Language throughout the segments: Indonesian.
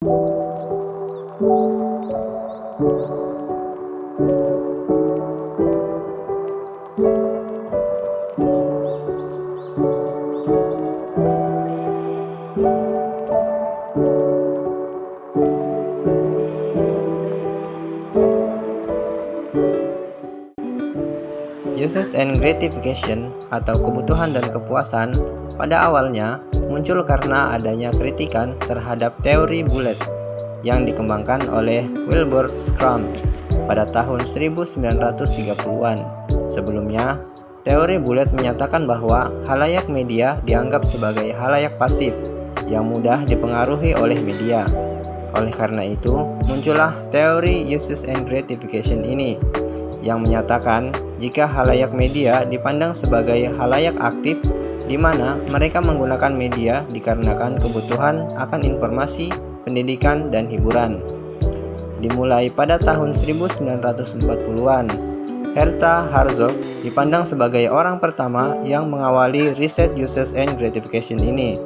Uses and gratification atau kebutuhan dan kepuasan pada awalnya muncul karena adanya kritikan terhadap teori bulat yang dikembangkan oleh Wilbur Schramm pada tahun 1930-an. Sebelumnya, teori bulat menyatakan bahwa halayak media dianggap sebagai halayak pasif yang mudah dipengaruhi oleh media. Oleh karena itu, muncullah teori uses and gratification ini yang menyatakan jika halayak media dipandang sebagai halayak aktif di mana mereka menggunakan media dikarenakan kebutuhan akan informasi, pendidikan, dan hiburan. Dimulai pada tahun 1940-an, Herta Herzog dipandang sebagai orang pertama yang mengawali riset uses and gratification ini.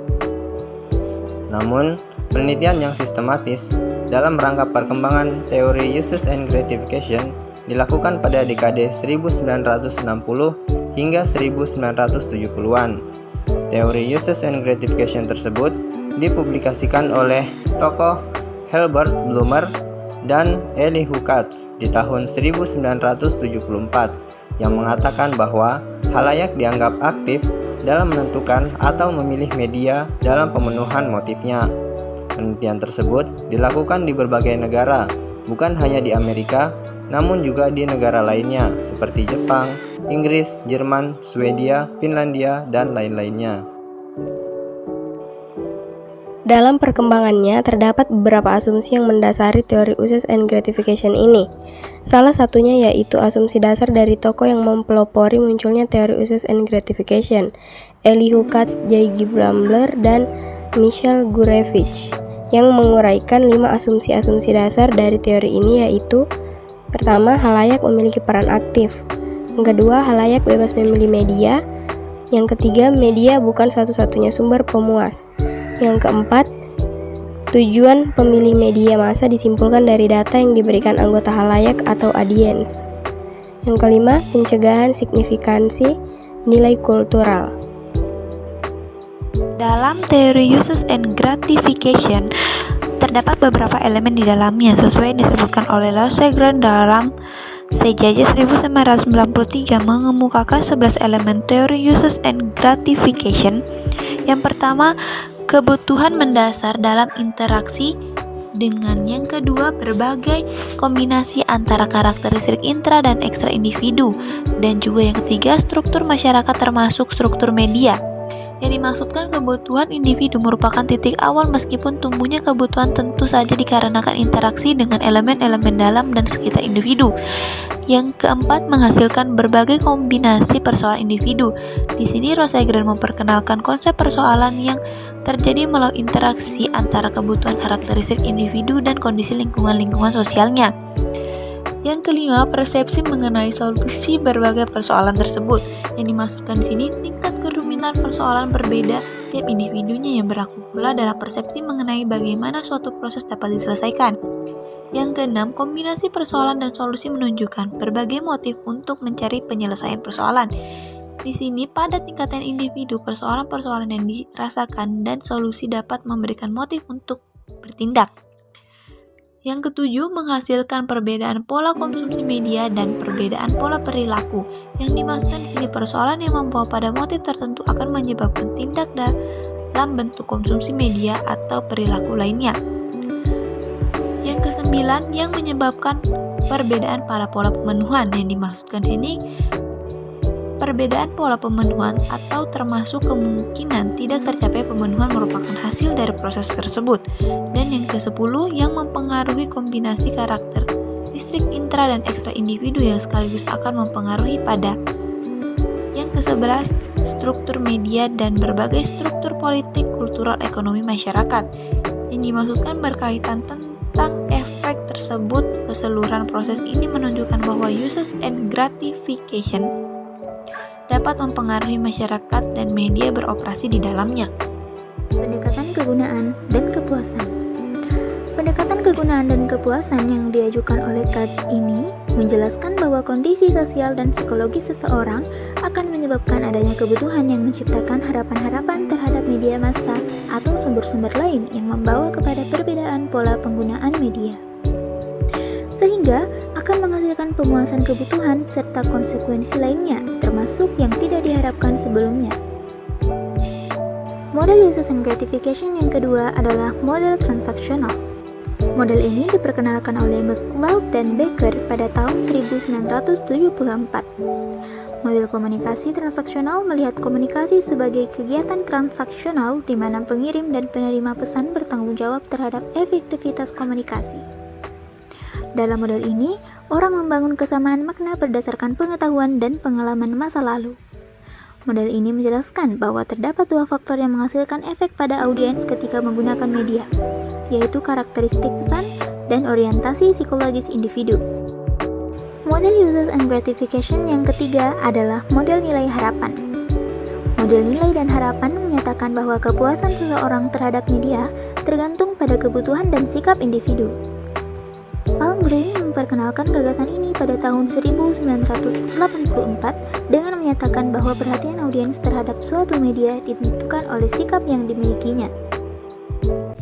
Namun, penelitian yang sistematis dalam rangka perkembangan teori uses and gratification dilakukan pada dekade 1960 hingga 1970-an. Teori uses and gratification tersebut dipublikasikan oleh tokoh Herbert Blumer dan Elihu Katz di tahun 1974 yang mengatakan bahwa halayak dianggap aktif dalam menentukan atau memilih media dalam pemenuhan motifnya. Penelitian tersebut dilakukan di berbagai negara, bukan hanya di Amerika, namun juga di negara lainnya seperti Jepang, Inggris, Jerman, Swedia, Finlandia, dan lain-lainnya. Dalam perkembangannya, terdapat beberapa asumsi yang mendasari teori uses and gratification ini. Salah satunya yaitu asumsi dasar dari tokoh yang mempelopori munculnya teori uses and gratification, Elihu Katz, J.G. Bramble, dan Michel Gurevich, yang menguraikan 5 asumsi-asumsi dasar dari teori ini yaitu: pertama, halayak memiliki peran aktif. Yang kedua, halayak bebas memilih media. Yang ketiga, media bukan satu-satunya sumber pemuas. Yang keempat, tujuan pemilih media massa disimpulkan dari data yang diberikan anggota halayak atau audiens. Yang kelima, pencegahan signifikansi nilai kultural. Dalam teori uses and gratification, terdapat beberapa elemen di dalamnya sesuai yang disebutkan oleh Rosengren dalam sejajar 1993 mengemukakan 11 elemen teori uses and gratification. Yang pertama, kebutuhan mendasar dalam interaksi. Dengan yang kedua, berbagai kombinasi antara karakteristik intra dan ekstra individu. Dan juga yang ketiga, struktur masyarakat termasuk struktur media. Yang dimaksudkan kebutuhan individu merupakan titik awal meskipun tumbuhnya kebutuhan tentu saja dikarenakan interaksi dengan elemen-elemen dalam dan sekitar individu. Yang keempat, menghasilkan berbagai kombinasi persoalan individu. Di sini Rosengren memperkenalkan konsep persoalan yang terjadi melalui interaksi antara kebutuhan karakteristik individu dan kondisi lingkungan sosialnya. Yang kelima, persepsi mengenai solusi berbagai persoalan tersebut. Yang dimaksudkan di sini tingkat kerumitan persoalan berbeda tiap individunya yang berlaku pula dalam persepsi mengenai bagaimana suatu proses dapat diselesaikan. Yang keenam, kombinasi persoalan dan solusi menunjukkan berbagai motif untuk mencari penyelesaian persoalan. Di sini pada tingkatan individu, persoalan-persoalan yang dirasakan dan solusi dapat memberikan motif untuk bertindak. Yang ketujuh, menghasilkan perbedaan pola konsumsi media dan perbedaan pola perilaku. Yang dimaksudkan di sini persoalan yang membawa pada motif tertentu akan menyebabkan tindak dalam bentuk konsumsi media atau perilaku lainnya. Yang kesembilan, yang menyebabkan perbedaan pada pola pemenuhan. Yang dimaksudkan di sini perbedaan pola pemenuhan atau termasuk kemungkinan tidak tercapai pemenuhan merupakan hasil dari proses tersebut. Dan yang ke-10, yang mempengaruhi kombinasi karakteristik intra dan ekstra individu yang sekaligus akan mempengaruhi pada. Yang ke-11, struktur media dan berbagai struktur politik, kultural, ekonomi masyarakat. Yang dimaksudkan berkaitan tentang efek tersebut. Keseluruhan proses ini menunjukkan bahwa uses and gratification dapat mempengaruhi masyarakat dan media beroperasi di dalamnya. Pendekatan kegunaan dan kepuasan. Pendekatan kegunaan dan kepuasan yang diajukan oleh Katz ini menjelaskan bahwa kondisi sosial dan psikologis seseorang akan menyebabkan adanya kebutuhan yang menciptakan harapan-harapan terhadap media massa atau sumber-sumber lain yang membawa kepada perbedaan pola penggunaan media, sehingga akan menghasilkan pemuasan kebutuhan serta konsekuensi lainnya, termasuk yang tidak diharapkan sebelumnya. Model uses and gratification yang kedua adalah model transaksional. Model ini diperkenalkan oleh McLeod dan Becker pada tahun 1974. Model komunikasi transaksional melihat komunikasi sebagai kegiatan transaksional di mana pengirim dan penerima pesan bertanggung jawab terhadap efektivitas komunikasi. Dalam model ini, orang membangun kesamaan makna berdasarkan pengetahuan dan pengalaman masa lalu. Model ini menjelaskan bahwa terdapat dua faktor yang menghasilkan efek pada audiens ketika menggunakan media, yaitu karakteristik pesan dan orientasi psikologis individu. Model uses and gratification yang ketiga adalah model nilai harapan. Model nilai dan harapan menyatakan bahwa kepuasan seseorang terhadap media tergantung pada kebutuhan dan sikap individu. Palmgren memperkenalkan gagasan ini pada tahun 1984 dengan menyatakan bahwa perhatian audiens terhadap suatu media ditentukan oleh sikap yang dimilikinya.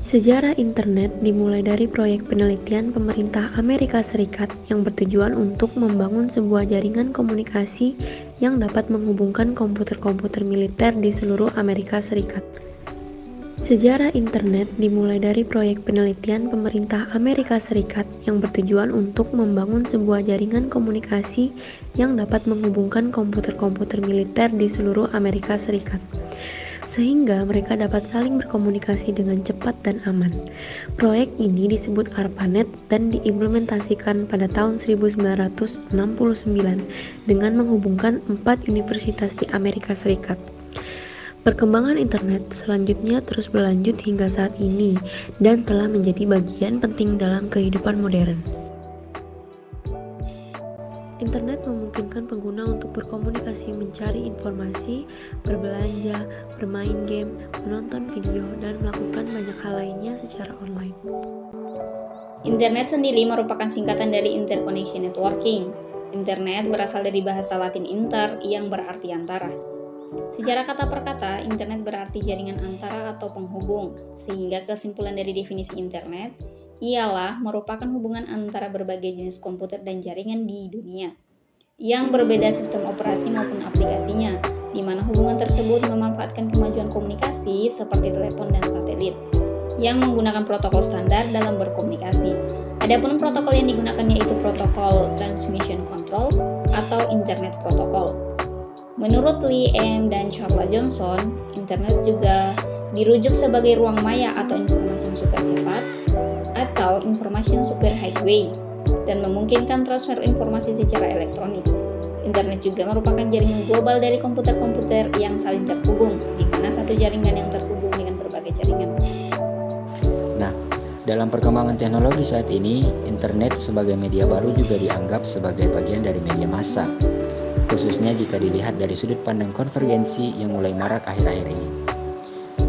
Sejarah internet dimulai dari proyek penelitian pemerintah Amerika Serikat yang bertujuan untuk membangun sebuah jaringan komunikasi yang dapat menghubungkan komputer-komputer militer di seluruh Amerika Serikat. Sejarah internet dimulai dari proyek penelitian pemerintah Amerika Serikat yang bertujuan untuk membangun sebuah jaringan komunikasi yang dapat menghubungkan komputer-komputer militer di seluruh Amerika Serikat, sehingga mereka dapat saling berkomunikasi dengan cepat dan aman. Proyek ini disebut ARPANET dan diimplementasikan pada tahun 1969 dengan menghubungkan 4 universitas di Amerika Serikat. Perkembangan internet selanjutnya terus berlanjut hingga saat ini dan telah menjadi bagian penting dalam kehidupan modern. Internet memungkinkan pengguna untuk berkomunikasi, mencari informasi, berbelanja, bermain game, menonton video, dan melakukan banyak hal lainnya secara online. Internet sendiri merupakan singkatan dari Interconnection Networking. Internet berasal dari bahasa Latin inter yang berarti antara. Secara kata per kata, internet berarti jaringan antara atau penghubung, sehingga kesimpulan dari definisi internet ialah merupakan hubungan antara berbagai jenis komputer dan jaringan di dunia, yang berbeda sistem operasi maupun aplikasinya, di mana hubungan tersebut memanfaatkan kemajuan komunikasi seperti telepon dan satelit, yang menggunakan protokol standar dalam berkomunikasi. Adapun protokol yang digunakan yaitu protokol Transmission Control atau Internet Protocol. Menurut Lee M. dan Charles Johnson, internet juga dirujuk sebagai ruang maya atau information super cepat atau information super highway dan memungkinkan transfer informasi secara elektronik. Internet juga merupakan jaringan global dari komputer-komputer yang saling terhubung, di mana satu jaringan yang terhubung dengan berbagai jaringan. Nah, dalam perkembangan teknologi saat ini, internet sebagai media baru juga dianggap sebagai bagian dari media massa, khususnya jika dilihat dari sudut pandang konvergensi yang mulai marak akhir-akhir ini.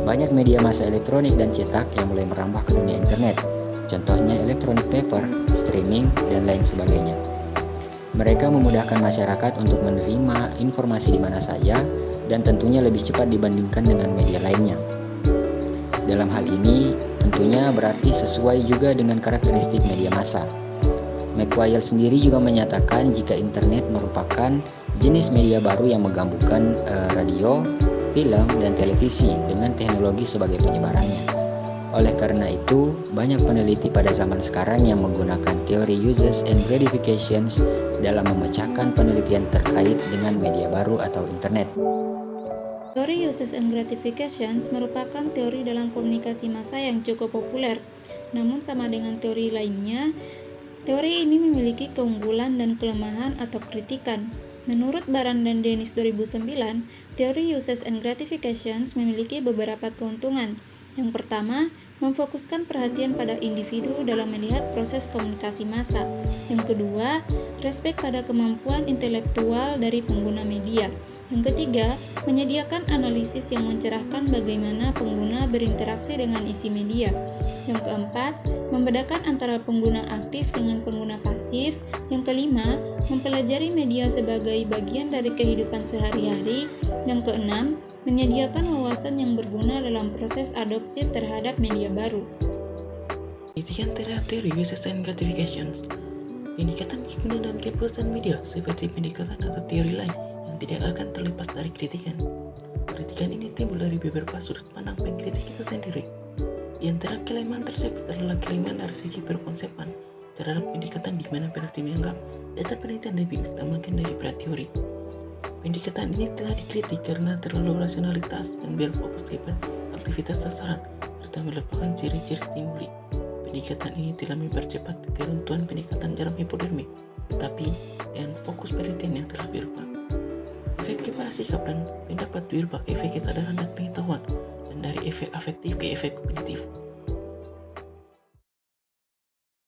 Banyak media massa elektronik dan cetak yang mulai merambah ke dunia internet, contohnya electronic paper, streaming, dan lain sebagainya. Mereka memudahkan masyarakat untuk menerima informasi di mana saja dan tentunya lebih cepat dibandingkan dengan media lainnya. Dalam hal ini, tentunya berarti sesuai juga dengan karakteristik media massa. McQuail sendiri juga menyatakan jika internet merupakan jenis media baru yang menggabungkan radio, film, dan televisi dengan teknologi sebagai penyebarannya. Oleh karena itu, banyak peneliti pada zaman sekarang yang menggunakan teori uses and gratifications dalam memecahkan penelitian terkait dengan media baru atau internet. Teori uses and gratifications merupakan teori dalam komunikasi massa yang cukup populer. Namun sama dengan teori lainnya, teori ini memiliki keunggulan dan kelemahan atau kritikan. Menurut Baran dan Dennis 2009, teori uses and gratifications memiliki beberapa keuntungan. Yang pertama, memfokuskan perhatian pada individu dalam melihat proses komunikasi massa. Yang kedua, respek pada kemampuan intelektual dari pengguna media. Yang ketiga, menyediakan analisis yang mencerahkan bagaimana pengguna berinteraksi dengan isi media. Yang keempat, membedakan antara pengguna aktif dengan pengguna pasif. Yang kelima, mempelajari media sebagai bagian dari kehidupan sehari-hari. Yang keenam, menyediakan wawasan yang berguna dalam proses adopsi terhadap media baru. Kritikan terhadap teori uses and gratifications. Pendekatan kegunaan dan kepuasan media seperti pendekatan atau teori lain yang tidak akan terlepas dari kritikan. Kritikan ini timbul dari beberapa sudut pandang pengkritik itu sendiri. Di antara kelemahan tersebut adalah kelemahan dari segi perkonsepan terhadap pendekatan di mana peneliti menganggap data penelitian lebih utamakan daripada teori. Pendekatan ini telah dikritik karena terlalu rasionalitas dan berfokus kepada aktivitas sasaran serta melupakan ciri-ciri stimuli. Pendekatan ini telah mempercepat keruntuhan pendekatan dalam hipodermik, tetapi dengan fokus penelitian yang telah berubah. Efek kepada sikap dan pendapat berubah ke efek kesadaran dan pengetahuan, dan dari efek afektif ke efek kognitif.